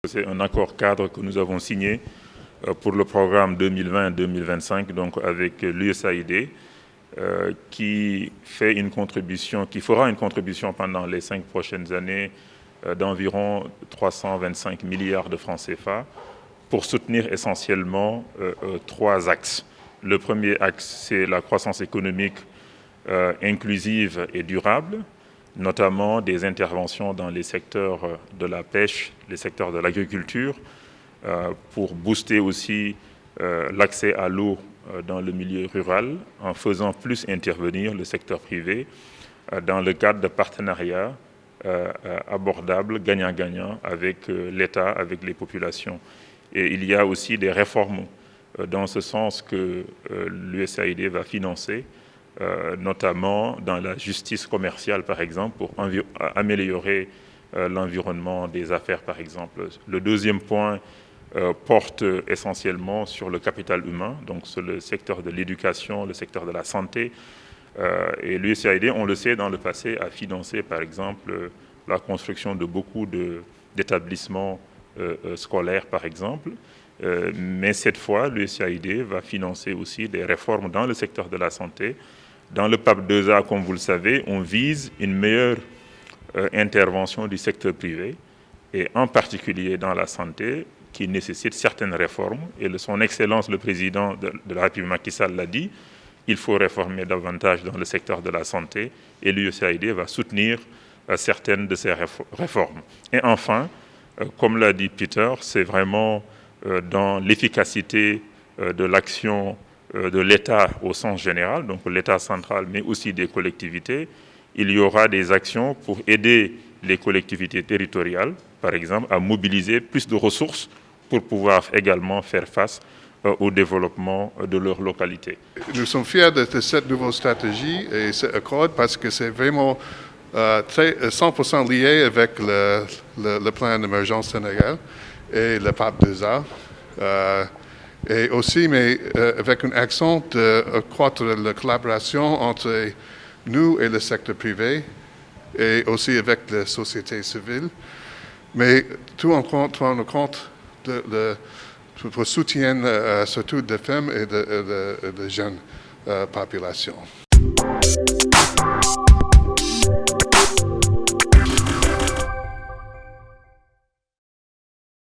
C'est un accord cadre que nous avons signé pour le programme 2020-2025, donc avec l'USAID, qui fera une contribution pendant les 5 prochaines années d'environ 325 milliards de francs CFA pour soutenir essentiellement 3 axes. Le premier axe, c'est la croissance économique inclusive et durable, notamment des interventions dans les secteurs de la pêche, les secteurs de l'agriculture, pour booster aussi l'accès à l'eau dans le milieu rural, en faisant plus intervenir le secteur privé dans le cadre de partenariats abordables, gagnant-gagnant, avec l'État, avec les populations. Et il y a aussi des réformes dans ce sens que l'USAID va financer, notamment dans la justice commerciale, par exemple, pour améliorer l'environnement des affaires, par exemple. Le deuxième point porte essentiellement sur le capital humain, donc sur le secteur de l'éducation, le secteur de la santé. Et l'USAID, on le sait, dans le passé, a financé, par exemple, la construction de beaucoup d'établissements scolaires, par exemple. Mais cette fois, l'USAID va financer aussi des réformes dans le secteur de la santé. Dans le PAP 2A, comme vous le savez, on vise une meilleure intervention du secteur privé, et en particulier dans la santé, qui nécessite certaines réformes. Et son Excellence, le président de la République Macky Sall l'a dit, il faut réformer davantage dans le secteur de la santé, et l'USAID va soutenir certaines de ces réformes. Et enfin, comme l'a dit Peter, c'est vraiment dans l'efficacité de l'action de l'État au sens général, donc l'État central, mais aussi des collectivités. Il y aura des actions pour aider les collectivités territoriales, par exemple, à mobiliser plus de ressources pour pouvoir également faire face au développement de leur localité. Nous sommes fiers de cette nouvelle stratégie et cet accord parce que c'est vraiment 100% lié avec le plan d'émergence Sénégal et le PAP 2A. Et aussi, mais avec un accent d'accroître la collaboration entre nous et le secteur privé, et aussi avec la société civile, mais tout en prenant compte pour soutien surtout des femmes et de jeunes populations.